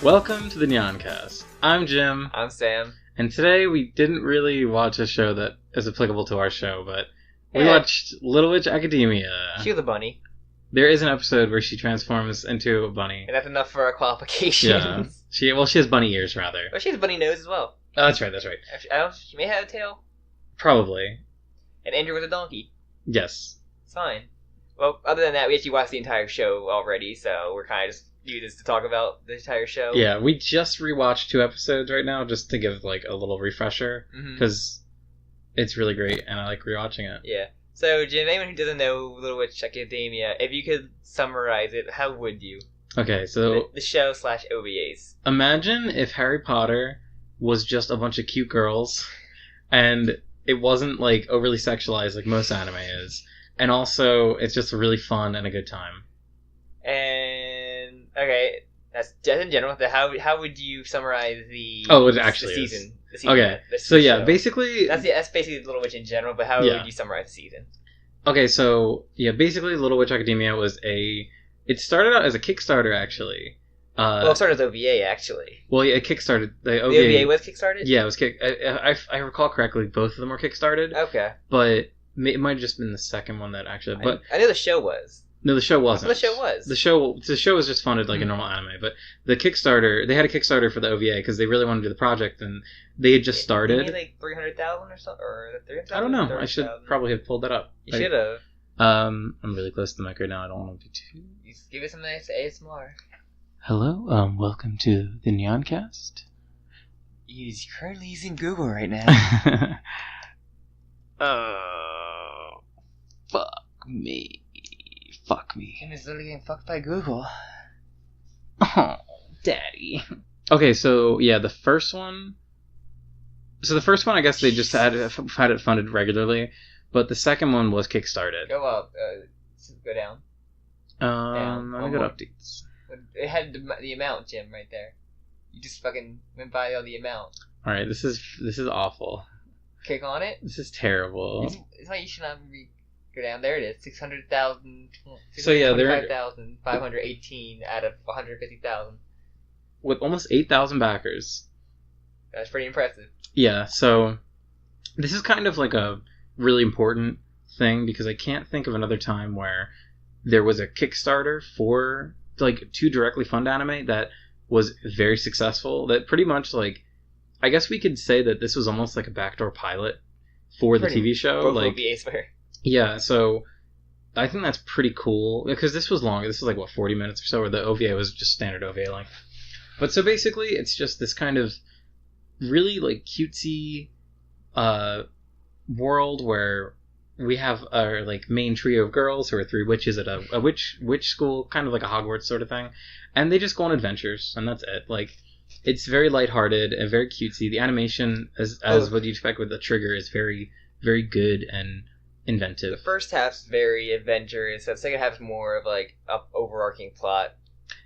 Welcome to the Nyancast. I'm Jim. I'm Sam. And today we didn't really watch a show that is applicable to our show, but we watched Little Witch Academia. She was a bunny. There is an episode where she transforms into a bunny. And that's enough for our qualifications. Yeah. She has bunny ears, rather. But she has a bunny nose as well. Oh, that's right. She may have a tail. Probably. And Andrew was a donkey. Yes. It's fine. Well, other than that, we actually watched the entire show already, so we're kind of just use this to talk about the entire show. Yeah, we just rewatched 2 episodes right now just to give like a little refresher because it's really great and I like rewatching it. Yeah. So, Jim, anyone who doesn't know Little Witch Academia, if you could summarize it, how would you? Okay, so the show / OVAs. Imagine if Harry Potter was just a bunch of cute girls and it wasn't like overly sexualized like most anime is, and also it's just really fun and a good time. And okay, that's just in general. How would you summarize the season? The season okay, so yeah, show? basically that's basically Little Witch in general. But how would you summarize the season? Okay, so yeah, basically Little Witch Academia it started out as a Kickstarter actually. Well, it started as OVA actually. Well, yeah, it kickstarted. The OVA was kickstarted. Yeah, it was I recall correctly, both of them were kickstarted. Okay, but it might have just been the second one that actually. But I know the show was. No, the show wasn't. The show was. The show was just funded like a normal anime, but the Kickstarter, they had a Kickstarter for the OVA because they really wanted to do the project, and they had just started. Maybe like 300,000 or something, or 300,000. I don't know. I should probably have pulled that up. You should have. I'm really close to the mic right now. I don't want to be too. Just give it some nice ASMR. Hello, welcome to the Nyancast. He's currently using Google right now. Fuck me. Fuck me. Jim is literally getting fucked by Google. Oh, daddy. Okay, so yeah, the first one. So the first one, I guess they just had it funded regularly, but the second one was kickstarted. Go up. Go down. Let me go to updates. It had the amount, Jim, right there. You just fucking went by all the amount. All right, this is awful. Click on it. This is terrible. It's like you should not go down. There it is. 600,000. So yeah, 625,518 out of 150,000. With almost 8,000 backers. That's pretty impressive. Yeah. So this is kind of like a really important thing because I can't think of another time where there was a Kickstarter for to directly fund anime that was very successful. That pretty much I guess we could say that this was almost like a backdoor pilot for the TV show. Yeah, so I think that's pretty cool because this was long. This was 40 minutes or so, where the OVA was just standard OVA length. But so basically, it's just this kind of really cutesy world where we have our main trio of girls who are 3 witches at a witch school, kind of like a Hogwarts sort of thing, and they just go on adventures, and that's it. It's very lighthearted and very cutesy. The animation, as what you'd expect with the Trigger, is very, very good and inventive. The first half's very adventurous. The second half's more of a overarching plot.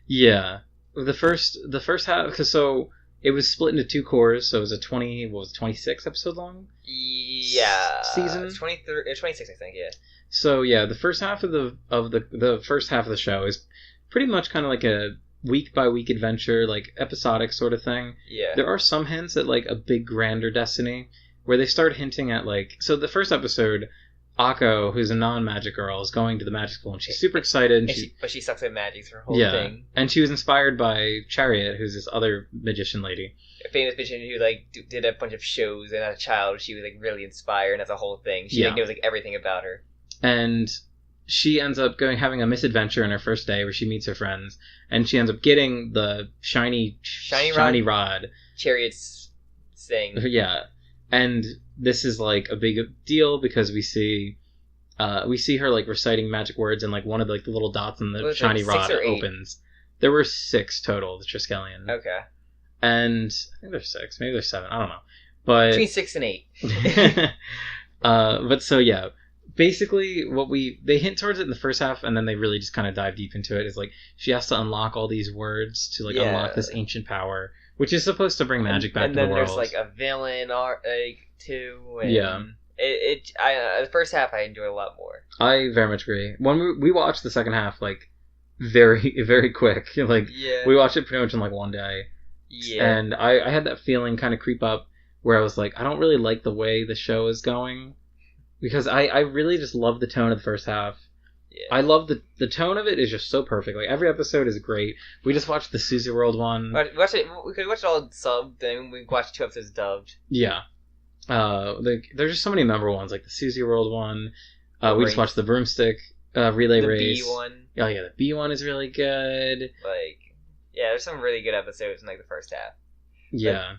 Yeah, the first half, because so it was split into 2 cores. So it was a 26 episode long. Yeah, season 26, I think. Yeah. So yeah, the first half of the first half of the show is pretty much kind of like a week by week adventure, episodic sort of thing. Yeah. There are some hints at a big grander destiny, where they start hinting at so the first episode, Akko, who's a non-magic girl, is going to the magic school, and she's super excited. But she sucks at magic, it's her whole thing. And she was inspired by Chariot, who's this other magician lady. A famous magician who did a bunch of shows, and as a child she was really inspired, and that's a whole thing. She knows everything about her. And she ends up having a misadventure on her first day where she meets her friends, and she ends up getting the shiny rod. Chariot's thing. Yeah. And this is a big deal because we see her reciting magic words, and one of the little dots in the shiny rod opens. There were 6 total, the Triskelion. Okay. And I think there's 6, maybe there's 7, I don't know. But between 6 and 8. But so yeah, basically they hint towards it in the first half, and then they really just kind of dive deep into it. Is she has to unlock all these words to unlock this ancient power, which is supposed to bring magic back to the world. And then there's a villain too. And yeah. The first half I enjoyed a lot more. I very much agree. When we watched the second half, very, very quick. Like, yeah. we watched it pretty much in like one day. Yeah. And I had that feeling kind of creep up where I was like, I don't really like the way the show is going. Because I really just love the tone of the first half. Yeah. I love the tone of it is just so perfect. Like, every episode is great. We just watched the Susie World one. We could watch it all subbed, then we watched 2 episodes dubbed. Yeah. There's just so many memorable ones, like the Susie World one. We just watched the Broomstick relay race. The B one. Oh yeah, the B one is really good. Like, yeah, there's some really good episodes in like the first half. Yeah.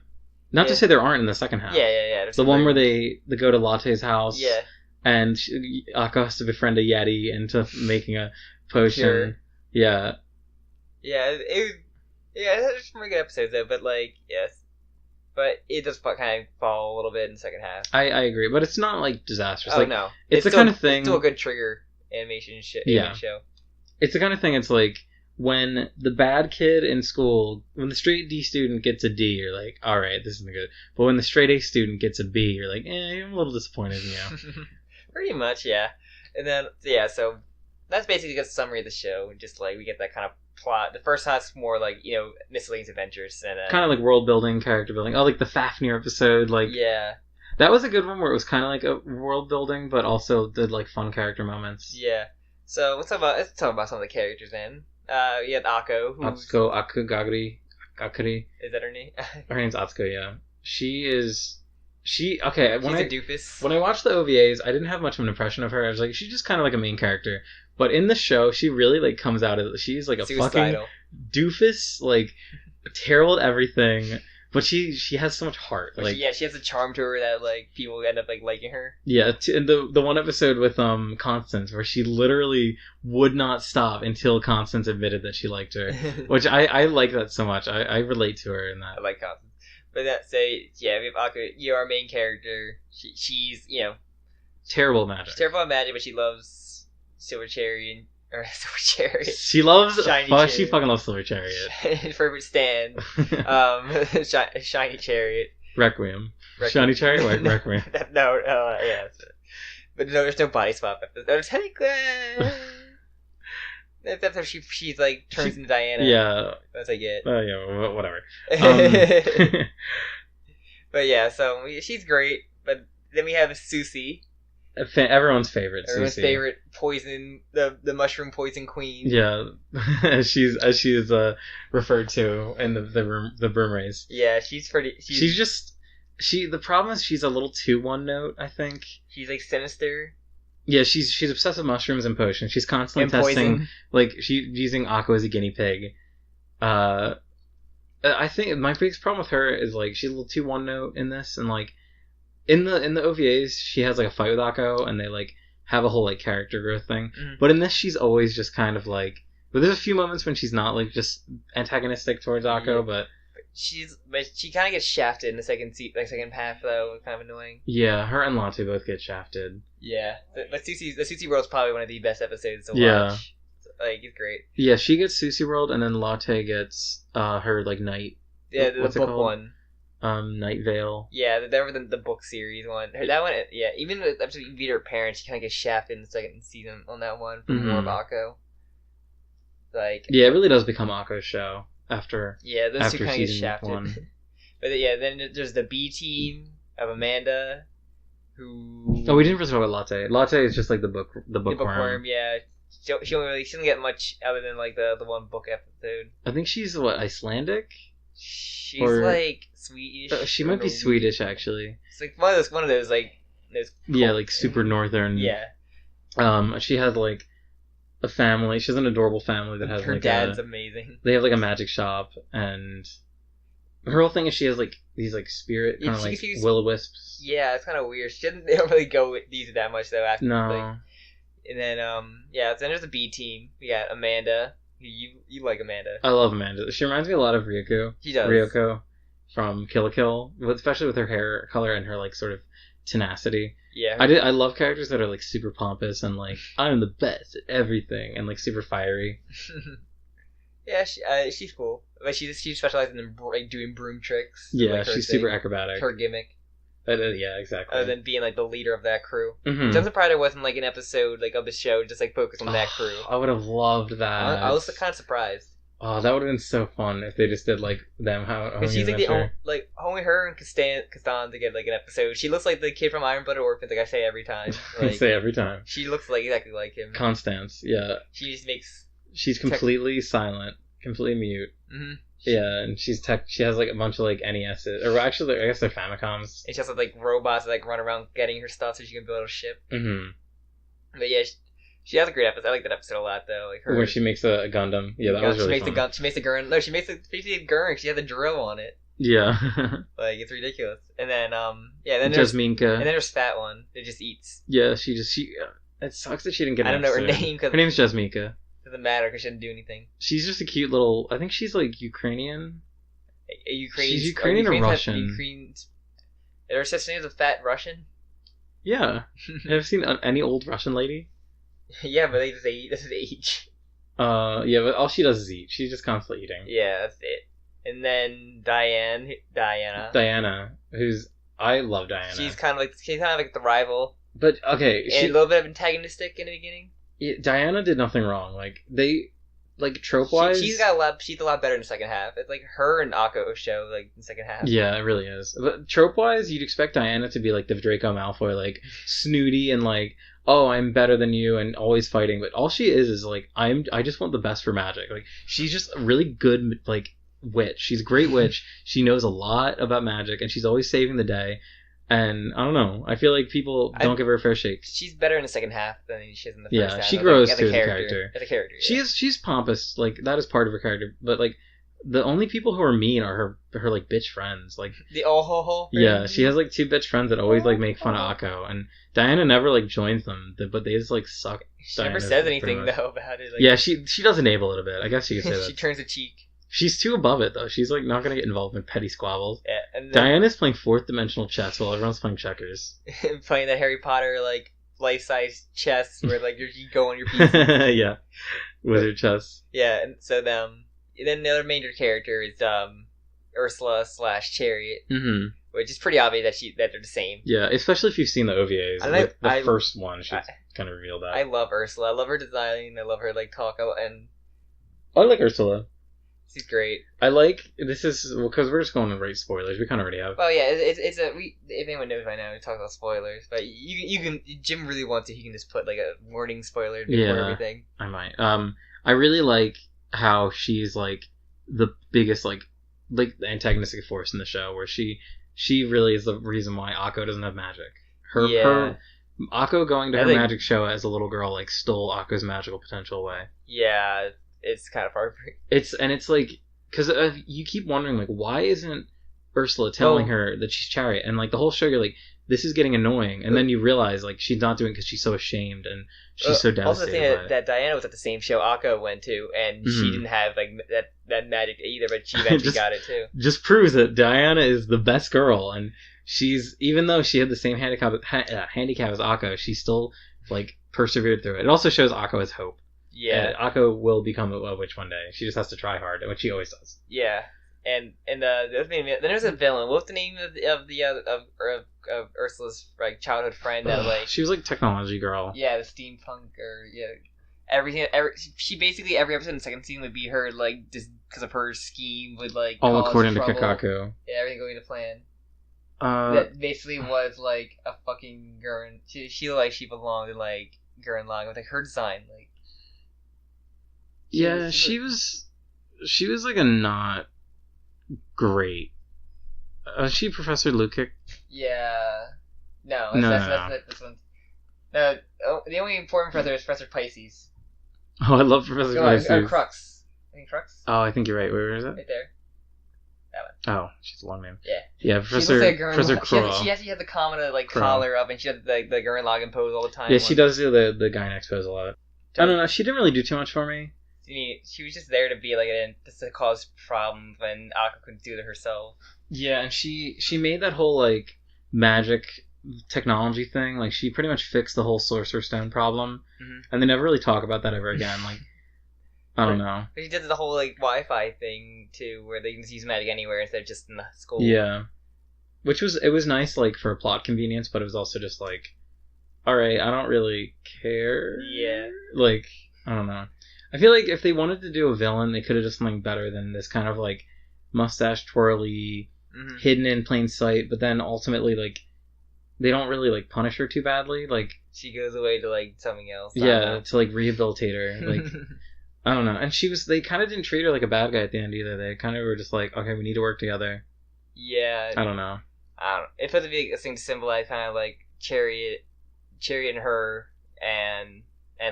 Not to say there aren't in the second half. Yeah. There's the one where they go to Latte's house. Yeah. And Akko has to befriend a Yeti into making a potion. Sure. Yeah. Yeah, there's some really good episodes though, but like, yes. But it does kind of fall a little bit in the second half. I agree, but it's not like disastrous. Oh, like, no. It's the kind of thing... It's still a good trigger animation show. It's the kind of thing, it's like, when the bad kid in school, when the straight D student gets a D, you're like, alright, this isn't good. But when the straight A student gets a B, you're like, I'm a little disappointed in you. Pretty much, yeah. And then, yeah, so that's basically a summary of the show. Just like, we get that kind of plot. The first half's more like, miscellaneous adventures. And kind of like world building, character building. Oh, like the Fafnir episode. Like, yeah. That was a good one where it was kind of like a world building, but also did like fun character moments. Yeah. So let's talk about some of the characters then. You had Akko. Akko Gagri. Is that her name? Her name's Atsuko, yeah. She's a doofus. When I watched the OVAs, I didn't have much of an impression of her. I was like, she's just kind of like a main character. But in the show, she really like comes out of she's like a fucking doofus, like terrible at everything. But she has so much heart. Like, she has a charm to her that like people end up like liking her. Yeah, and the one episode with Constance where she literally would not stop until Constance admitted that she liked her, which I like that so much. I relate to her in that. I like Constance, but we have Akko. You're our main character. She's terrible at magic. She's terrible at magic, but she loves Silver Chariot. She loves Shiny she fucking loves Silver Chariot. Favorite stand. Shiny Chariot. Requiem. Shiny Chariot. Requiem. No, yeah. But no, there's no body swap. There's technically. That's after she's like turns into Diana. Yeah. That's like it. Yeah. Whatever. But yeah, so she's great. But then we have Susie. Everyone's favorite. Everyone's Susie. favorite poison, the mushroom poison queen. Yeah, as she is referred to in the broom race. Yeah, she's pretty. The problem is she's a little too one note. I think she's like sinister. Yeah, she's obsessed with mushrooms and potions. She's constantly testing. Poison. Like she's using Akko as a guinea pig. I think my biggest problem with her is like she's a little too one note in this, and like. In the OVAs, she has like a fight with Akko, and they like have a whole like character growth thing. Mm. But in this, she's always just kind of like. But there's a few moments when she's not like just antagonistic towards Akko, but she kind of gets shafted in the second half though. Kind of annoying. Yeah, her and Latte both get shafted. Yeah, but the Susie World's probably one of the best episodes to watch. Like it's great. Yeah, she gets Susie World, and then Latte gets her like night. Yeah, the book one. Night Vale. Yeah, they were the book series one. That one, yeah. Even after you meet her parents, she kind of gets shafted in the second season on that one for more of Akko. Like, yeah, it really does become Akko's show after. Yeah, those two kind of get shafted. 1. But yeah, then there's the B team of Amanda, who. Oh, we didn't really talk about Latte. Latte is just like the bookworm. The bookworm, yeah. She doesn't get much other than like the one book episode. I think she's Icelandic. She's like Swedish. She might be Swedish, actually. It's like one of those like those. Yeah, like super northern. Yeah. She has like a family. She has an adorable family that has her like dad's amazing. They have like a magic shop, and her whole thing is she has like these like spirit kind of like will-o-wisps. Yeah, it's kind of weird. They don't really go with these that much though. After, no. Like, and then then there's the B team. We got Amanda. You like Amanda. I love Amanda. She reminds me a lot of Ryoko. She does. Ryoko from Kill la Kill, especially with her hair color and her like sort of tenacity. Yeah. I love characters that are like super pompous and like I'm the best at everything and like super fiery. Yeah, she's cool, but she specializes in like doing broom tricks. Yeah, like she's super acrobatic. Her gimmick. Yeah, exactly. Other than being like the leader of that crew. Mm-hmm. I'm surprised there wasn't like an episode like of the show just like focused on that crew. I would have loved that. I was kind of surprised. Oh, that would have been so fun if they just did like them Because she's like only her and Kastan to get like an episode. She looks like the kid from Iron Blooded Orphans, like I say every time. Like, say every time. She looks like exactly like him. Constance, yeah. She just makes. She's completely silent, completely mute. Mm-hmm. Yeah, and she has like a bunch of like NESs, or actually I guess they're Famicoms. And she has like robots that like run around getting her stuff so she can build a ship. Mm-hmm. But yeah, she has a great episode. I like that episode a lot though. Like her where she makes a Gundam. Yeah, that was really fun. She makes the Gurren. No, she makes the Gurren. She has a drill on it. Yeah. Like it's ridiculous. And then then there's Jasminka. And then there's Fat One that just eats. Yeah, she. It sucks that she didn't get. I don't know her name. Her name's Jasminka. Doesn't matter because she didn't do anything. She's just a cute little. I think she's like Ukrainian. She's Ukrainian or Russian. Her sister name's a fat Russian. Yeah. Have you seen any old Russian lady? Yeah, but they just eat. This is age. Yeah, but all she does is eat. She's just constantly eating. Yeah, that's it. And then Diana, I love Diana. She's kind of like the rival. But okay, and a little bit of antagonistic in the beginning. Yeah, Diana did nothing wrong. Like trope wise, she's a lot better in the second half. It's like her and Akko show like in the second half. Yeah, it really is. But trope wise, you'd expect Diana to be like the Draco Malfoy, like snooty and like, oh, I'm better than you and always fighting. But all she is like, I just want the best for magic. Like she's just a really good like witch. She's a great witch. She knows a lot about magic and she's always saving the day. And I don't know. I feel like people don't give her a fair shake. She's better in the second half than she is in the first half. Yeah, she grows too as a character. As a character, yeah. She's pompous. Like that is part of her character. But like the only people who are mean are her like bitch friends. Like the oh-ho-ho. Yeah, she has like two bitch friends that always like make fun of Akko, and Diana never like joins them, but they just like suck. She never says anything though about it. Like, yeah, she does enable it a bit. I guess you could say that. She turns a cheek. She's too above it, though. She's, like, not going to get involved in petty squabbles. Yeah, and then, Diana's playing fourth-dimensional chess while everyone's playing checkers. Playing the Harry Potter, like, life-size chess where, like, you go on your pieces. Yeah. Wizard chess. Yeah, and so then the other major character is Ursula/Chariot. Mm-hmm. Which is pretty obvious that they're the same. Yeah, especially if you've seen the OVAs. The first one should kind of reveal that. I love Ursula. I love her design. I love her, like, talk. And I like Ursula. She's great. This is because we're just going to rate spoilers. We kind of already have. Well, yeah, if anyone knows by now, we talk about spoilers. But you can, Jim really wants to. He can just put like a warning spoiler before everything. I might. I really like how she's like the biggest like the antagonistic force in the show, where she really is the reason why Akko doesn't have magic. Her Akko going to her magic show as a little girl like stole Akko's magical potential away. Yeah. It's kind of heartbreaking. It's like because you keep wondering like why isn't Ursula telling her that she's Chariot, and like the whole show you're like this is getting annoying, and then you realize like she's not doing it because she's so ashamed and she's so devastated. Also, the thing that Diana was at the same show Akko went to, and she didn't have like that magic either, but she eventually got it too. Just proves that Diana is the best girl, and she's even though she had the same handicap as Akko, she still like persevered through it. It also shows Akko has hope. Yeah, and Akko will become a witch one day. She just has to try hard, which she always does. Yeah, and the other thing, then there's a villain. What's the name of Ursula's like childhood friend that like she was like technology girl. Yeah, the steampunk or everything. She basically every episode in the second season would be her like just because of her scheme would like all according to Kikaku. Yeah, everything going to plan. That basically was like a fucking Gurren. She looked like she belonged in like Gurren Lagann with like her design like. She was like a not great. Was she Professor Lukic? Yeah. No. That's this one. No, the only important professor is Professor Pisces. Oh, I love Professor Pisces. Crux. I think Crux? Oh, I think you're right. Where is it? Right there. That one. Oh, she's a long name. Yeah. Yeah, Professor Crow. She has the common like collar up, and she has the Gurren Lagann pose all the time. Yeah, she does do the Gynex pose a lot. I don't know. She didn't really do too much for me. She was just there to be like just to cause problems when Akko couldn't do it herself. Yeah, and she made that whole like magic technology thing. Like she pretty much fixed the whole Sorcerer's Stone problem, and they never really talk about that ever again. Like I don't know. But she did the whole like Wi-Fi thing too, where they can just use magic anywhere instead of just in the school. Yeah, Which was nice, like, for plot convenience, but it was also just like, alright, I don't really care. Yeah. Like, I don't know. I feel like if they wanted to do a villain, they could have done something better than this kind of, like, mustache twirly, hidden in plain sight, but then ultimately, like, they don't really, like, punish her too badly. Like, she goes away to, like, something else. Yeah, to, like, rehabilitate her. Like, I don't know. And they kind of didn't treat her like a bad guy at the end either. They kind of were just like, okay, we need to work together. Yeah. I don't know. It felt to be a thing to symbolize kind of, like, Chariot and her, and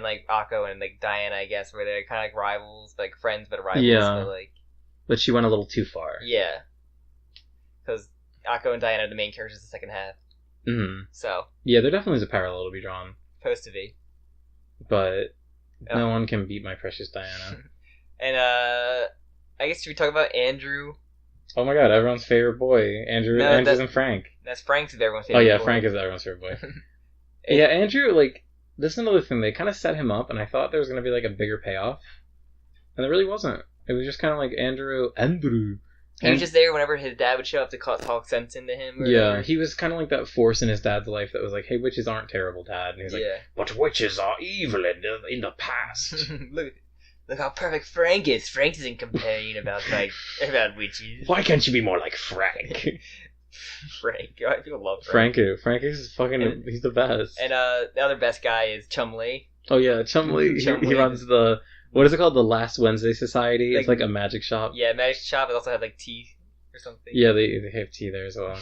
like, Akko and, like, Diana, I guess, where they're kind of, like, rivals, like, friends, but rivals. Yeah. But, like... But she went a little too far. Yeah. Because Akko and Diana are the main characters of the second half. Mm-hmm. So. Yeah, there definitely is a parallel to be drawn. Supposed to be. But no one can beat my precious Diana. And, I guess should we talk about Andrew? Oh my god, everyone's favorite boy. Andrew and Frank. That's Frank's everyone's favorite boy. Oh yeah, Frank is everyone's favorite boy. Yeah, Andrew, like, this is another thing. They kind of set him up, and I thought there was going to be, like, a bigger payoff. And there really wasn't. It was just kind of like Andrew. He was just there whenever his dad would show up to talk sense into him. Yeah, he was kind of like that force in his dad's life that was like, hey, witches aren't terrible, Dad. And he's like, but witches are evil in the past. Look how perfect Frank is. Frank isn't complaining about witches. Why can't you be more like Frank? Frank. People love Frank. Frank is fucking... he's the best. And the other best guy is Chumley. Oh yeah, Chumley. He runs the... What is it called? The Last Wednesday Society? It's like a magic shop. Yeah, magic shop. It also had like tea or something. Yeah, they have tea there as well.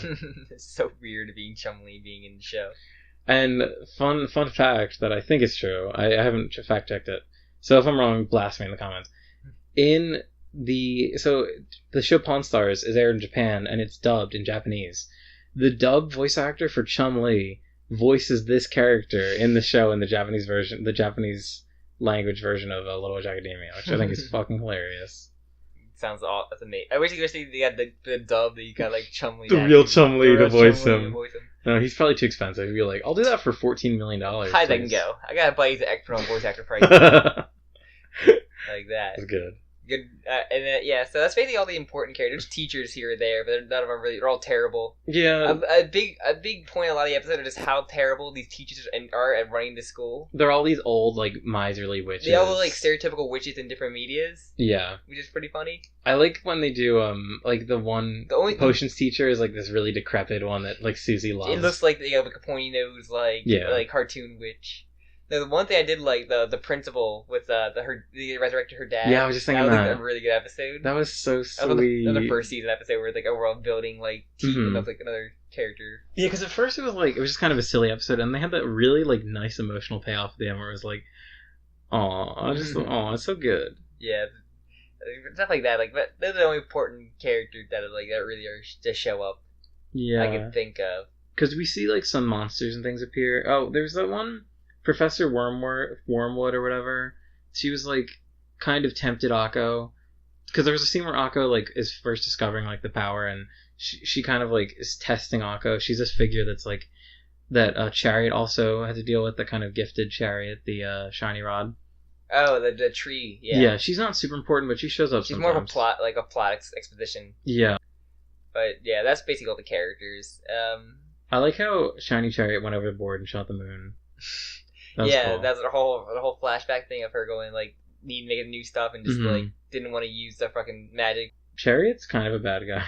It's so weird being Chumley being in the show. And fun fact that I think is true. I haven't fact checked it. So if I'm wrong, blast me in the comments. So the show Pawn Stars is aired in Japan and it's dubbed in Japanese. The dub voice actor for Chum-Li voices this character in the show in the Japanese version, the Japanese language version of Little Witch Academia, which I think is fucking hilarious. Sounds awesome. That's amazing. I wish they had the dub that you got like Chum-Li. The real Chum-Li to voice him. No, he's probably too expensive. He'd be like, I'll do that for $14 million. High they can go. I gotta buy the extra on voice actor price. Like that. That's good. Good, and then, yeah, so that's basically all the important characters. Teachers here or there, but none of them really. They're all terrible. Yeah. A big point of a lot of the episodes are just how terrible these teachers are at running the school. They're all these old, like, miserly witches. They all look like stereotypical witches in different medias. Yeah. Which is pretty funny. I like when they do, like, the only potions teacher is, like, this really decrepit one that, like, Susie loves. It looks like they have, like, a pointy nose, like cartoon witch. The one thing I did like, the principal with the resurrected her dad. Yeah, I was just thinking that. Was like a really good episode. That was so sweet. Another first season episode where like a world building like team of like another character. Yeah, because at first it was just kind of a silly episode, and they had that really like nice emotional payoff at the end where it was like, it's so good. Yeah, stuff like that. Like, but those are the only important characters that really are to show up. Yeah, I can think of. Because we see like some monsters and things appear. Oh, there's that one. Professor Wormwood or whatever, she was like kind of tempted Akko, because there was a scene where Akko like is first discovering like the power, and she kind of like is testing Akko. She's this figure that's like that Chariot also had to deal with, the kind of gifted Chariot, the shiny rod. Oh, the tree. Yeah, she's not super important, but she shows up. She's sometimes. More of a plot exposition. Yeah, but yeah, that's basically all the characters. I like how Shiny Chariot went over the board and shot the moon. Cool. That's the whole flashback thing of her going like making new stuff and just like didn't want to use the fucking magic. Chariot's kind of a bad guy.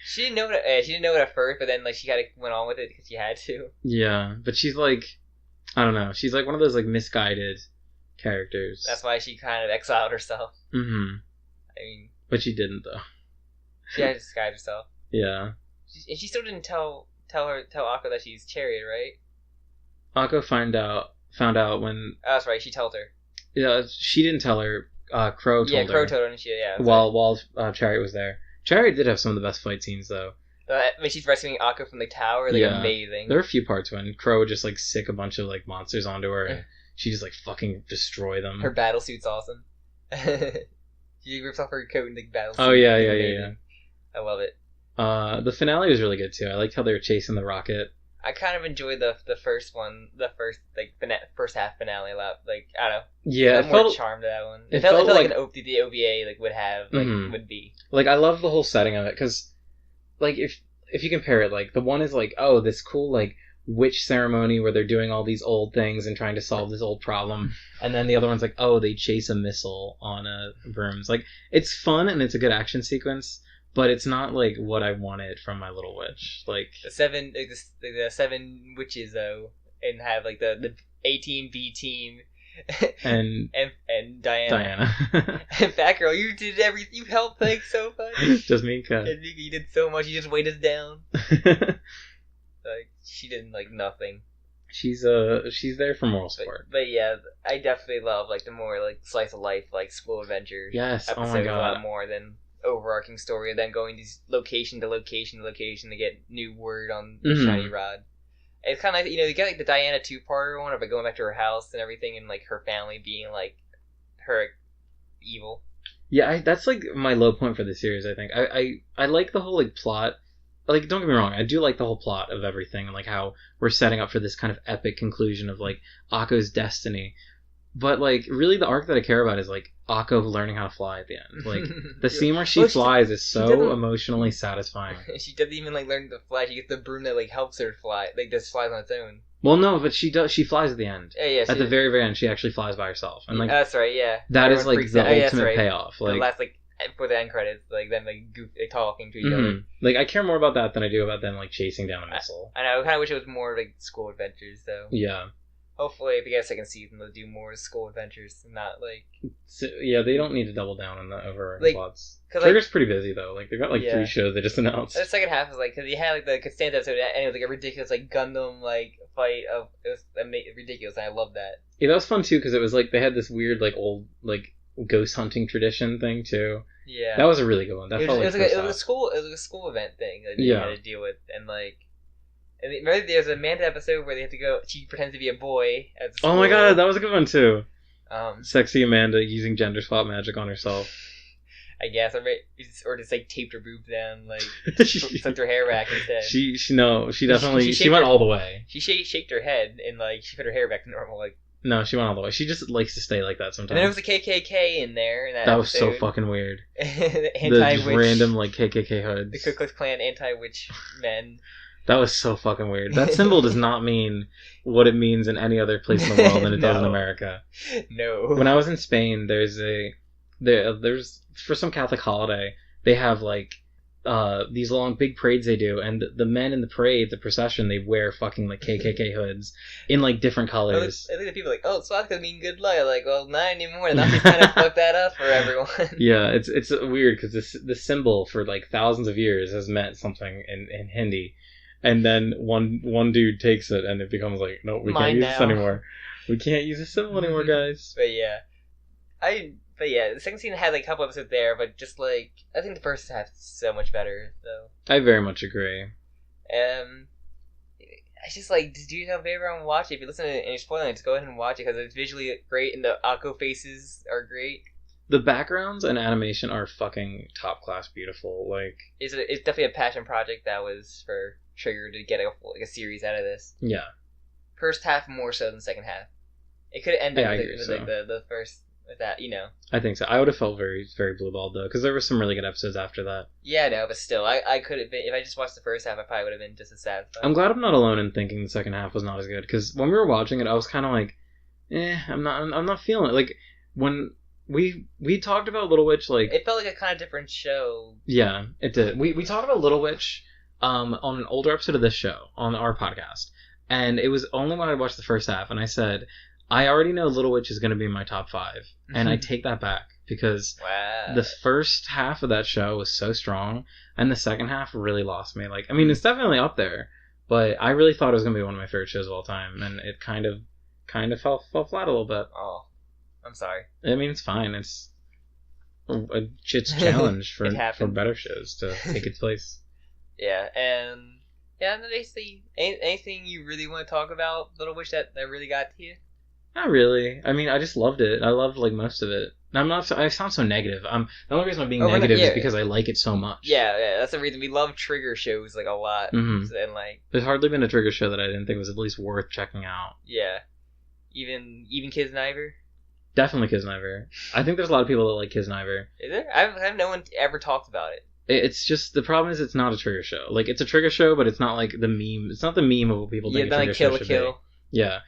She didn't know it at first, but then like she kind of went on with it because she had to. Yeah, but she's like, I don't know. She's like one of those like misguided characters. That's why she kind of exiled herself. Mm-hmm. I mean, but she didn't though. She had to disguise herself. Yeah. And she still didn't tell Akko that she's Chariot, right? Akko found out when... Oh, that's right. She told her. Yeah, she didn't tell her. Crow told her. Yeah, Crow told her, and while Chariot was there. Chariot did have some of the best fight scenes, though. When she's rescuing Akko from the tower, amazing. There were a few parts when Crow would just like sick a bunch of like monsters onto her, and she just like fucking destroy them. Her battle suit's awesome. She rips off her coat and like battle suit. Oh yeah. I love it. The finale was really good too. I liked how they were chasing the rocket. I kind of enjoyed the first first half finale a lot. Like, I don't know. Yeah, it felt more charm to that one. It felt like the OVA would have would be. Like, I love the whole setting of it because, like, if if you compare it, like, the one is like, oh, this cool, like, witch ceremony where they're doing all these old things and trying to solve this old problem, and then the other one's like, oh, they chase a missile on a brooms. Like, it's fun and it's a good action sequence, but it's not like what I wanted from My Little Witch. Like the seven witches though, and have like the A team, B team, and Diana. And Batgirl, you did everything. You helped things so much. Just Mika. And Mika, you did so much. You just weighed us down. Like, she did like nothing. She's there for moral support. But yeah, I definitely love like the more like slice of life, like school adventure. Yes, episodes oh my god, a lot more than overarching story, and then going to location to location to location to get new word on the shiny rod. It's kind of like, you get like the Diana 2-parter one of it going back to her house and everything, and like her family being like her evil. Yeah, that's like my low point for the series. I think I like the whole like plot. Like, don't get me wrong, I do like the whole plot of everything and like how we're setting up for this kind of epic conclusion of like Akko's destiny. But like, really, the arc that I care about is like Akko learning how to fly at the end. Like, the scene where she flies is so emotionally satisfying. She doesn't even like learn to fly. She gets the broom that like helps her fly. Like, just flies on its own. Well, no, but she does. She flies at the end. Yeah. At the very, very end, she actually flies by herself, and like that's right. Yeah, that is like the ultimate payoff. Like the last for the end credits, like them like talking to each other. Like, I care more about that than I do about them like chasing down a missile. I know. I kind of wish it was more like school adventures, though. Yeah. Hopefully, if we get a second season, they'll do more school adventures and not like. So, yeah, they don't need to double down on the overarching plots. Trigger's pretty busy though. Like, they've got like 3 shows they just announced. The second half is like, because you had like the Costanza episode, and it was like a ridiculous like Gundam like fight of it was ridiculous, and I love that. Yeah, that was fun too because it was like they had this weird like old like ghost hunting tradition thing too. Yeah, that was a really good one. That felt like it was a school event thing that you had to deal with, and like. And remember, there's a Amanda episode where they have to go. She pretends to be a boy at school. Oh my god, that was a good one too. Sexy Amanda using gender swap magic on herself. I guess, or just like taped her boobs down, like slipped her hair back instead. She definitely she went all the way. She shaked her head and like she put her hair back to normal. Like, no, she went all the way. She just likes to stay like that sometimes. And then there was a KKK in there. In that was so fucking weird. The random like KKK hoods. The Ku Klux Klan anti-witch men. That was so fucking weird. That symbol does not mean what it means in any other place in the world than it does in America. No. When I was in Spain, there's for some Catholic holiday, they have like these long big parades they do, and the men in the parade, the procession, they wear fucking like KKK hoods in like different colors. I think the people are like, oh, swastika mean good luck. I'm like, well, not anymore. Nazis kind of fucked that up for everyone. Yeah, it's weird because this symbol for like thousands of years has meant something in Hindi. And then one dude takes it, and it becomes like, no, we can't use this anymore. We can't use this symbol anymore, guys. But yeah, the second season had like a couple episodes there, but just like I think the first half is so much better, though. I very much agree. I just like, do yourself a favor and watch it. If you listen to it and you're spoiling it, just go ahead and watch it because it's visually great and the Akko faces are great. The backgrounds and animation are fucking top class beautiful. Like, it's definitely a passion project that was for Trigger to get a series out of this. Yeah. First half more so than the second half. It could have ended with like the first with that, I think so. I would have felt very, very blue balled though, because there were some really good episodes after that. Yeah, no, but still, I could have been, if I just watched the first half, I probably would have been just as satisfied. I'm glad I'm not alone in thinking the second half was not as good, because when we were watching it, I was kind of like, I'm not feeling it. Like when we talked about Little Witch, like it felt like a kind of different show. Yeah, it did. We talked about Little Witch on an older episode of this show on our podcast, and it was only when I watched the first half, and I said, I already know Little Witch is going to be in my top 5, and I take that back because the first half of that show was so strong, and the second half really lost me. Like, I mean, it's definitely up there, but I really thought it was going to be one of my favorite shows of all time, and it kind of fell flat a little bit. Oh, I'm sorry. I mean, it's fine. It's a challenge for better shows to take its place. Yeah, and anything you really want to talk about Little Witch that really got to you? Not really. I mean, I just loved it. I loved like most of it. I sound so negative. The only reason I'm being negative is because I like it so much. Yeah, that's the reason. We love Trigger shows like a lot, and like there's hardly been a Trigger show that I didn't think was at least worth checking out. Yeah, even Kisniver. Definitely Kisniver. I think there's a lot of people that like Kisniver. Is there? I have no one ever talked about it. It's just, the problem is it's not a trigger show. Like, it's a trigger show, but it's not like the meme. It's not the meme of what people think a trigger show should be. Yeah.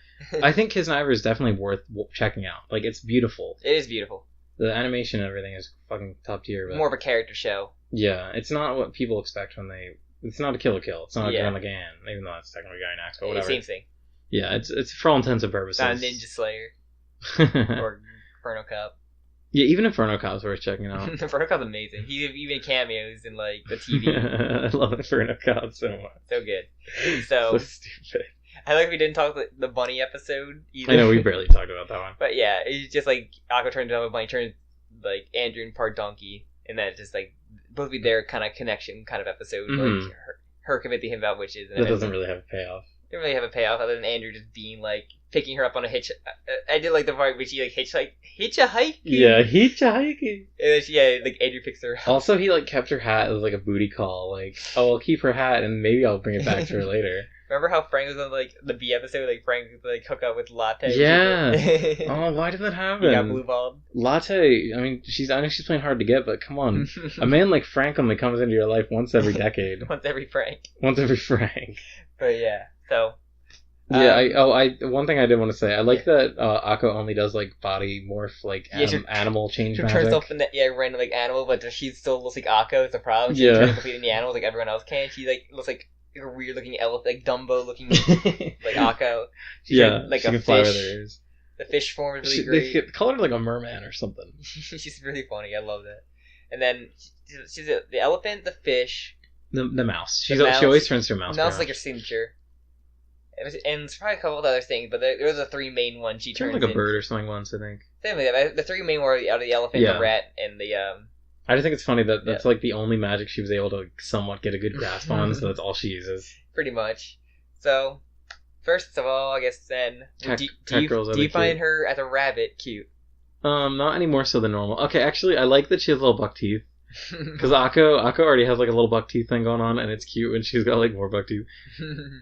I think Kiss Niver is definitely worth checking out. Like, it's beautiful. It is beautiful. The animation and everything is fucking top tier. But more of a character show. Yeah, it's not what people expect when they... It's not a Kill la Kill. It's not a Gurren Lagann, even though it's technically Gary Nax, but whatever. Same thing. Yeah, it's for all intents and purposes. Not Ninja Slayer. Or Inferno Cop. Yeah, even Inferno Cop's worth checking out. Inferno Cop's amazing. He even cameos in like the TV. I love Inferno Cop so much. So good. So stupid. I like we didn't talk the bunny episode either. I know, we barely talked about that one. But yeah, it's just like Akko turns into a bunny, turns like Andrew and part donkey, and then just like both be their kind of connection kind of episode. Mm-hmm. Like her convincing him about witches. And that doesn't really have a payoff. Didn't really have a payoff other than Andrew just being like picking her up on a hitch. I did like the part where she like hitchhiking. Yeah, hitchhiking. And then like Andrew picks her up. Also, he like kept her hat as like a booty call. Like, oh, I'll keep her hat and maybe I'll bring it back to her later. Remember how Frank was on like the B episode? Like Frank like hook up with Latte. Yeah. Oh, why did that happen? He got blue balled. Latte. I mean, I know she's playing hard to get, but come on, a man like Frank only comes into your life once every decade. Once every Frank. But yeah. So. Yeah, one thing I did want to say, I like that Akko only does like body morph, like animal change magic. She turns herself into random like animal, but she still looks like Akko. It's a problem. She turns completely into animals like everyone else can. She like looks like a weird looking elephant, like Dumbo looking like Akko. She like a fish. The fish form is really great. They call her like a merman or something. She's really funny. I love that. And then she's the elephant, the fish, the mouse. She always turns to a mouse. Mouse is like her signature. And it's probably a couple of other things, but there were the three main ones she turns like a bird or something once, I think. Same like that. The three main were out of the elephant, the rat, and the I just think it's funny that that's like the only magic she was able to somewhat get a good grasp on, so that's all she uses. Pretty much. So, first of all, I guess then, do you find her as a rabbit cute? Not any more so than normal. Okay, actually, I like that she has little buck teeth. Because Akko already has like a little buck teeth thing going on, and it's cute when she's got like more buck teeth.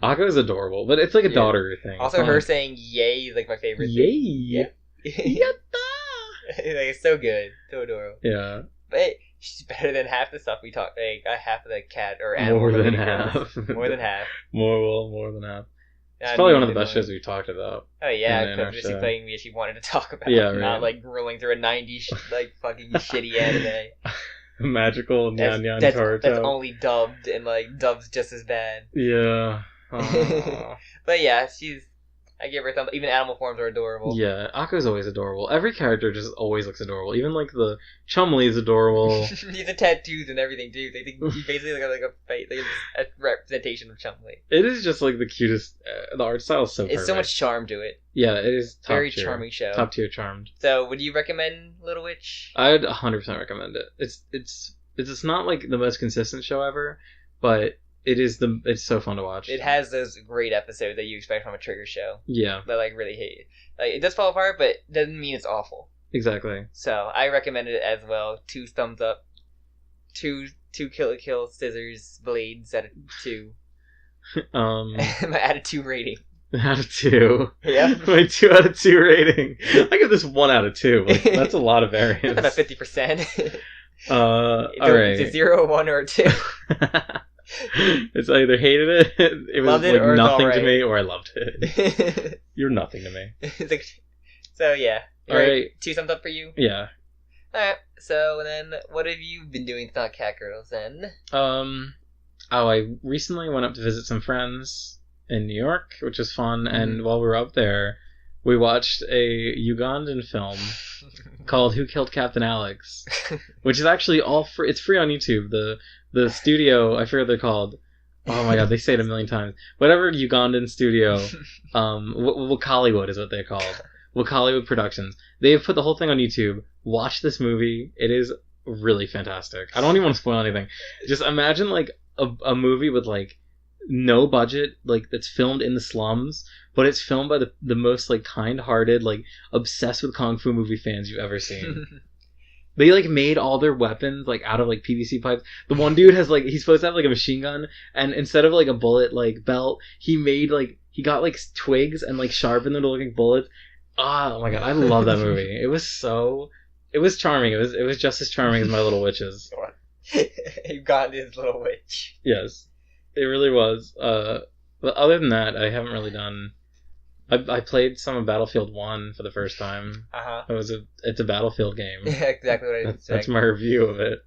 Akko is adorable, but it's like a daughter thing. Also, her saying "yay" is like my favorite. Yay! Yatta! Like, it's so good, so adorable. Yeah, but she's better than half the stuff we talk. Like half of the cat or animal. More than half. More than half. More than half. It's probably one of the best shows we've talked about. Oh yeah, because just playing me, she wanted to talk about. Yeah, right. Not like rolling through a '90s like fucking shitty anime. Magical Nyan Naruto. That's only dubbed, and like dub's just as bad. Yeah. But yeah, I give her a thumbs. Even animal forms are adorable. Yeah, Akko's always adorable. Every character just always looks adorable. Even like the Chumley is adorable. He's the tattoos and everything too. They think he basically like a face, like a representation of Chumley. It is just like the cutest. The art style is so perfect. It's so much charm to it. Yeah, it is top very tier. Charming show. Top tier charmed. So, would you recommend Little Witch? I'd 100% recommend it. It's not like the most consistent show ever, but it's so fun to watch. It has those great episodes that you expect from a Trigger show. Yeah. That like really hate. Like it does fall apart, but it doesn't mean it's awful. Exactly. So I recommend it as well. 2 thumbs up. 2 Kill la Kill scissors blades out of 2. My out of 2 rating. Out of 2. Yeah. My 2 out of 2 rating. I give this 1 out of 2. Like, that's a lot of variance. That's about 50%. All right. It's a 0, 1, or 2. It's either hated it, it was like nothing to me, or I loved it. You're nothing to me. So yeah. Alright. 2 thumbs up for you? Yeah. Alright, so then what have you been doing with Not Cat Girls then? I recently went up to visit some friends in New York, which was fun, and while we were up there, we watched a Ugandan film called Who Killed Captain Alex, which is actually all free. It's free on YouTube. The studio, I forget what they're called. Oh my god, they say it a million times. Whatever Ugandan studio, Wakaliwood is what they're called. Wakaliwood Productions. They have put the whole thing on YouTube. Watch this movie. It is really fantastic. I don't even want to spoil anything. Just imagine like a movie with like no budget, like that's filmed in the slums, but it's filmed by the most like kind-hearted, like obsessed with kung fu movie fans you've ever seen. They like made all their weapons like out of like PVC pipes. The one dude has like, he's supposed to have like a machine gun, and instead of like a bullet like belt, he got like twigs and like sharpened them to look like bullets. Oh my god, I love that movie. It was charming. It was just as charming as My Little Witches. He got his little witch. Yes, it really was. But other than that, I haven't really done. I played some of Battlefield 1 for the first time. It's a Battlefield game. Yeah, exactly what I That's my review of it.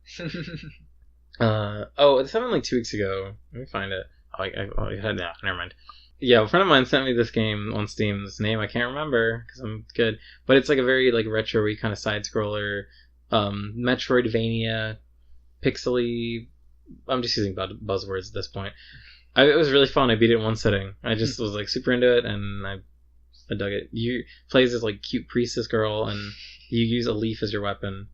It's happened like 2 weeks ago. Let me find it. Never mind. Yeah, a friend of mine sent me this game on Steam. This name I can't remember because I'm good, but it's like a very like retro-y kind of side scroller, Metroidvania, pixely. I'm just using buzzwords at this point. It was really fun. I beat it in one sitting. I just was like super into it, and I dug it. You play as this like cute priestess girl, and you use a leaf as your weapon.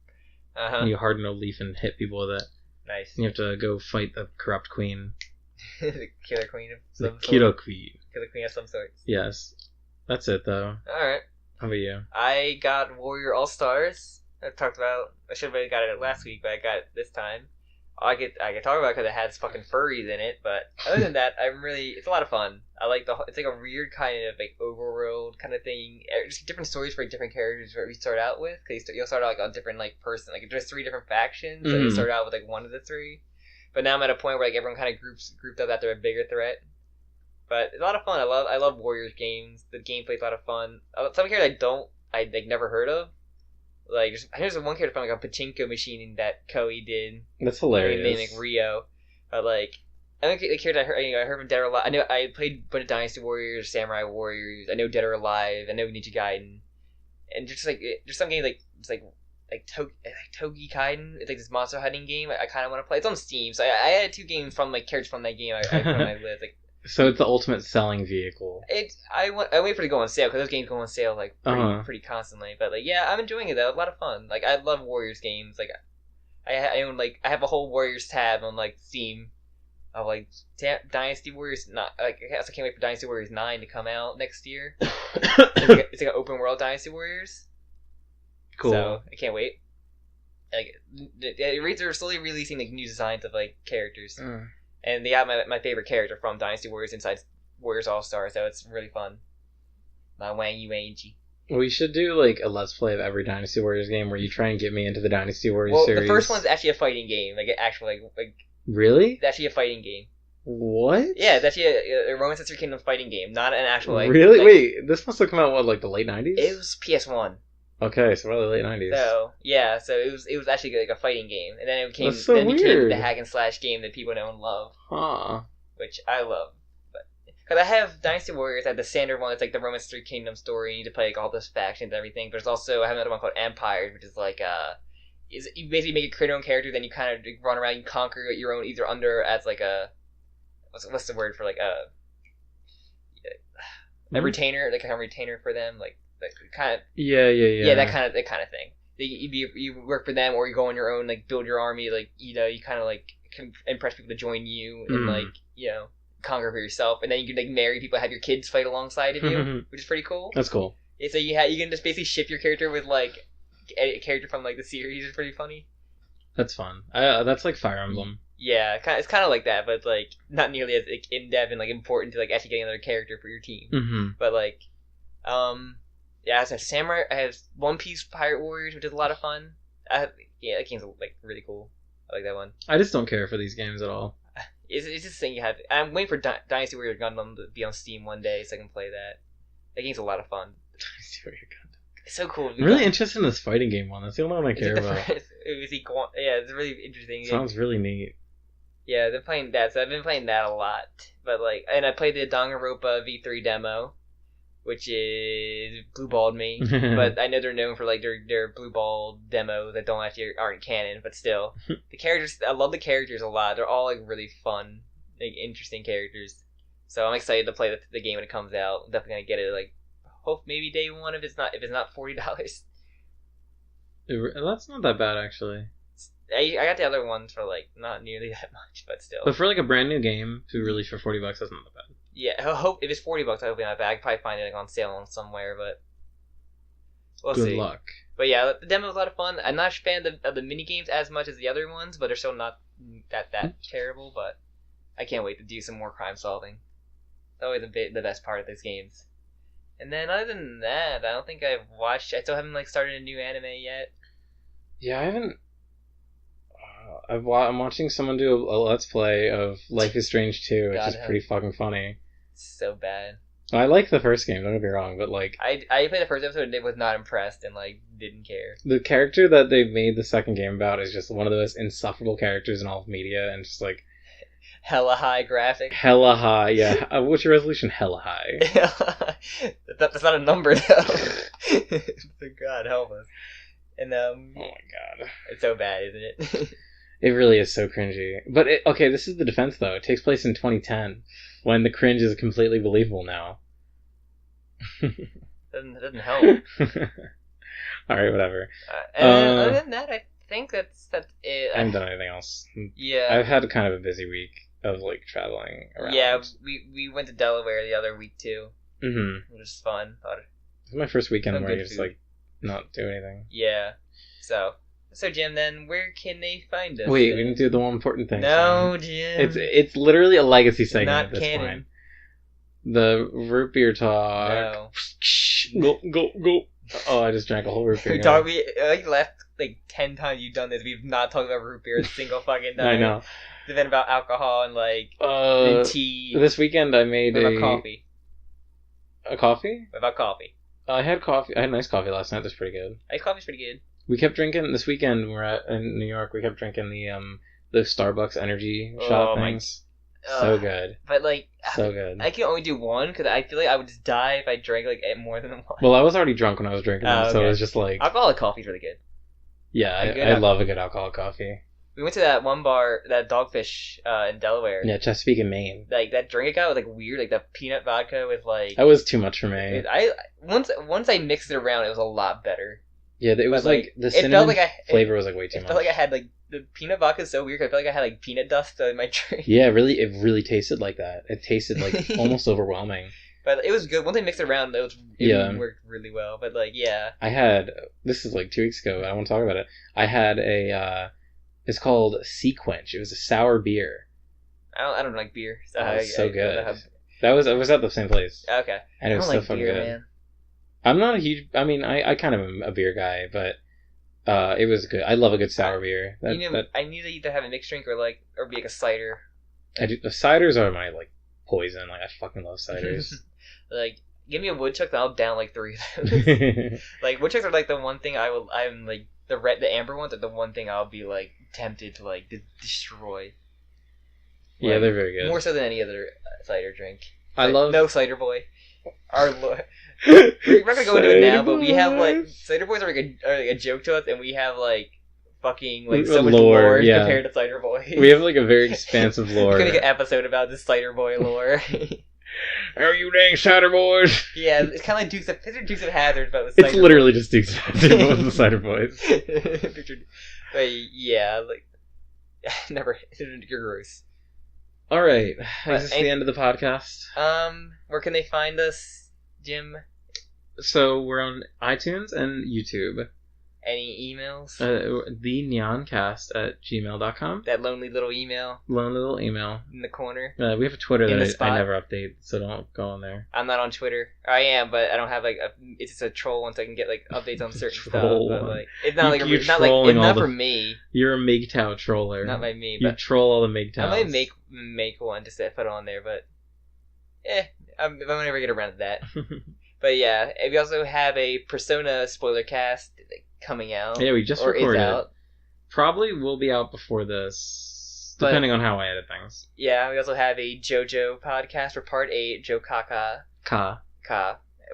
And you harden a leaf and hit people with it. Nice. And you have to go fight the corrupt queen. The killer queen of some sort. Killer queen. Killer queen of some sort. Yes. That's it, though. Alright. How about you? I got Warrior All-Stars. I should have got it last week, but I got it this time. I could talk about it because it has fucking furries in it, but other than that, it's a lot of fun. I like it's like a weird kind of like overworld kind of thing. Just different stories for different characters that we start out with. Because you'll start out like a different like person. Like there's 3 different factions, so you start out with like one of the 3. But now I'm at a point where like everyone kind of grouped up after a bigger threat. But it's a lot of fun. I love Warriors games. The gameplay's a lot of fun. Some characters I like never heard of. Like I know there's one character from like a pachinko machine that Koei did. That's hilarious. Named like Rio. But like I think the character I heard from Dead or Alive. I know I played a bunch of Dynasty Warriors, Samurai Warriors. I know Dead or Alive. I know Ninja Gaiden. And just like there's some games like it's like Togi Kaiden. It's like this monster hunting game. I kind of want to play. It's on Steam, so I added 2 games from like characters from that game. I put on my list. Like, so it's the ultimate selling vehicle. I wait for it to go on sale because those games go on sale like pretty constantly. But like yeah, I'm enjoying it though. A lot of fun. Like I love Warriors games. Like I own like I have a whole Warriors tab on like Steam. Of like Dynasty Warriors. Not like I can't wait for Dynasty Warriors 9 to come out next year. It's like an open world Dynasty Warriors. Cool. So I can't wait. Like they're slowly releasing like new designs of like characters, and they got my favorite character from Dynasty Warriors inside Warriors All Stars, so it's really fun. My Wang Yuanji. We should do like a let's play of every Dynasty Warriors game where you try and get me into the Dynasty Warriors series. The first one's actually a fighting game, like actually like really? It's actually a fighting game. What? Yeah, it's actually a Roman Sister Kingdom fighting game, not an actual like. Really? Wait, this must have come out like the late 90s? It was PS1. Okay, so probably late 90s. So yeah, so it was actually like a fighting game, and then it became the hack and slash game that people know and love. Huh. Which I love, but because I have Dynasty Warriors, I have the standard one. It's like the Roman 3 Kingdom story. You need to play like all those factions and everything. But there's also I have another one called Empire, which is like you basically make a create your own character, then you kind of run around and conquer your own either under as like a what's the word for like a retainer, like a retainer for them, like kind of that kind of thing. You work for them, or you go on your own, like build your army, like you kind of like can impress people to join you and like conquer for yourself, and then you can like marry people, have your kids fight alongside of you, which is pretty cool. That's cool. Yeah, so you can just basically ship your character with like a character from like the series. It's pretty funny. That's fun. That's like Fire Emblem. Yeah, it's kind of like that, but it's like not nearly as like, in depth and like important to like actually getting another character for your team. Mm-hmm. But like, yeah, I have Samurai. I have One Piece Pirate Warriors, which is a lot of fun. That game's like really cool. I like that one. I just don't care for these games at all. It's just a thing you have. I'm waiting for Dynasty Warrior Gundam to be on Steam one day so I can play that. That game's a lot of fun. Dynasty Warrior Gundam. It's so cool. I'm really interested in this fighting game one. That's the only one I care about. It's really interesting. Sounds really neat. Yeah, I've been playing that, so I've been playing that a lot. But like, and I played the Danganronpa V3 demo, which is blueballed me. But I know they're known for like their blueball demos that aren't canon, but still, the characters. I love the characters a lot. They're all like really fun, like interesting characters. So I'm excited to play the game when it comes out. I'm definitely gonna get it. Like, hope maybe day one if it's not $40. That's not that bad actually. I got the other ones for like not nearly that much, but still. But for like a brand new game to release for $40, that's not that bad. Yeah, I hope if it's $40, I hope it's not bad. I could probably find it like on sale somewhere, but we'll see. Good luck. But yeah, the demo was a lot of fun. I'm not a fan of the mini games as much as the other ones, but they're still not that terrible. But I can't wait to do some more crime solving. It's always the best part of these games. And then other than that, I don't think I've watched. I still haven't like started a new anime yet. Yeah, I haven't. I'm watching someone do a Let's Play of Life is Strange 2, which is pretty fucking funny. So bad. I like the first game, don't get me wrong, but like... I played the first episode and was not impressed and like didn't care. The character that they made the second game about is just one of the most insufferable characters in all of media, and just like... Hella high graphics. Hella high, yeah. What's your resolution? Hella high. That's not a number, though. God help us. And oh my god. It's so bad, isn't it? It really is so cringy. But, okay, this is the defense, though. It takes place in 2010, when the cringe is completely believable now. Doesn't help. Alright, whatever. Other than that, I think that's it. I haven't done anything else. Yeah. I've had kind of a busy week of, like, traveling around. Yeah, we went to Delaware the other week, too. Mm-hmm. Which was fun. It was my first weekend where you just, like, not do anything. Yeah. So Jim, then where can they find us? Wait, we didn't do the one important thing. No, Jim. It's literally a legacy segment Not at this canon. point. The root beer talk. No. Go. Oh, I just drank a whole root beer. We left like 10 times you've done this. We've not talked about root beer a single fucking time. I know. We've been about alcohol and like and tea. This weekend I made coffee. A coffee? What about coffee? I had coffee. I had nice coffee last night. That's pretty good. Iced coffee's pretty good. We kept drinking this weekend. In New York. We kept drinking the Starbucks energy shot things. So good. But like, so good. I can only do one because I feel like I would just die if I drank like more than one. Well, I was already drunk when I was drinking them, so it was just like alcoholic coffee's really good. Yeah, I love a good alcoholic coffee. We went to that one bar, that Dogfish in Delaware. Yeah, Chesapeake and Maine. Like that drink it got was like weird, like the peanut vodka with like. That was too much for me. Once I mixed it around, it was a lot better. Yeah, it was like the cinnamon flavor was like way too much. It felt like I had like the peanut vodka is so weird. I felt like I had like peanut dust in my drink. Yeah, it really tasted like that. It tasted like almost overwhelming. But it was good. Once I mixed it around, it worked really well. But like, yeah. I had, this is like 2 weeks ago. I want to talk about it. I had it's called Sea Quench. It was a sour beer. I don't like beer. So it was so good. I was at the same place. Okay. And it was so fucking good. Man. I'm not a huge. I mean, I kind of am a beer guy, but it was good. I love a good sour beer. I need to either have a mixed drink or be like a cider. The ciders are my like poison. Like I fucking love ciders. Like, give me a woodchuck, and I'll down like 3 of those. Like woodchucks are like the one thing I'm like the amber ones are the one thing I'll be like tempted to like destroy. Yeah, like, they're very good. More so than any other cider drink. I love no cider boy. Our Lord. We're not gonna go into it now, but we have like cider boys are like a joke to us, and we have like fucking like so much lore compared to cider boys. We have like a very expansive lore. We're gonna make an episode about this cider boy lore. Are you dang cider boys? Yeah, it's kind of like Dukes of Hazzard, but with cider. It's literally just Dukes of Hazzard, but with the cider boys. But yeah, like never. You're gross. All right, is this the end of the podcast? Where can they find us, Jim? So we're on iTunes and YouTube. Any emails? The Nyancast at gmail.com. That lonely little email. Lonely little email. In the corner. We have a Twitter that I never update, so don't go on there. I'm not on Twitter. I am, but I don't have it's just a troll once I can get like updates on certain stuff. But, like, it's not like it's not for me. You're a MGTOW troller. Not by me. You troll all the MGTOWs. I might make one to put on there, but if I ever get around to that. But yeah, we also have a Persona spoiler cast coming out. Yeah, we just recorded it. Probably will be out before this, depending on how I edit things. Yeah, we also have a JoJo podcast for Part 8, Jo Kaka. Ka.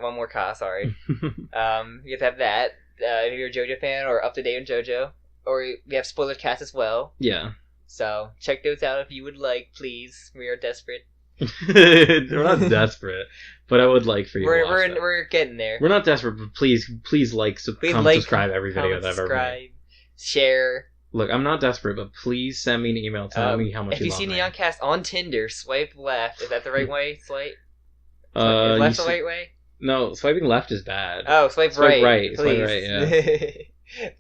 One more Ka, sorry. We have to have that. If you're a JoJo fan or up to date on JoJo. Or we have spoiler cast as well. Yeah. So check those out if you would like, please. We are desperate. We're not desperate, but I would like for you to watch that. We're getting there. We're not desperate, but please subscribe every video that I've ever made. Share. Look, I'm not desperate, but please send me an email telling me how much you love me. If you see Nyancast on Tinder, swipe left. Is that the right way? Swipe? Is left the right way? No, swiping left is bad. Oh, swipe right. Please. Swipe right, yeah.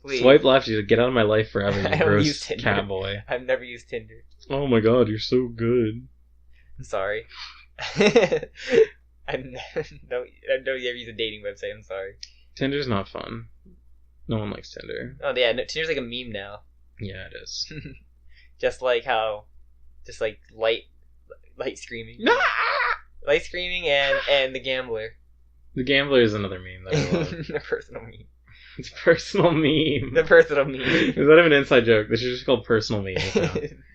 Please. Swipe left, you get out of my life forever, you gross cat boy. I've never used Tinder. Oh my god, you're so good. I'm sorry. I don't ever use a dating website. I'm sorry. Tinder's not fun. No one likes Tinder. Oh yeah, Tinder's like a meme now. Yeah, it is. Just like light screaming. Light screaming and the gambler. The gambler is another meme that I love. The personal meme. It's personal meme. The personal meme. Is that an inside joke? This is just called personal meme.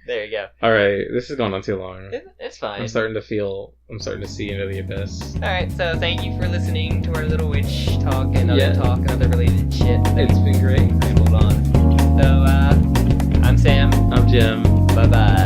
There you go. Alright, this has gone on too long. It's fine. I'm starting to see into the abyss. Alright, so thank you for listening to our little witch talk and other related shit. It's been great. Rambled on. So, I'm Sam. I'm Jim. Bye-bye.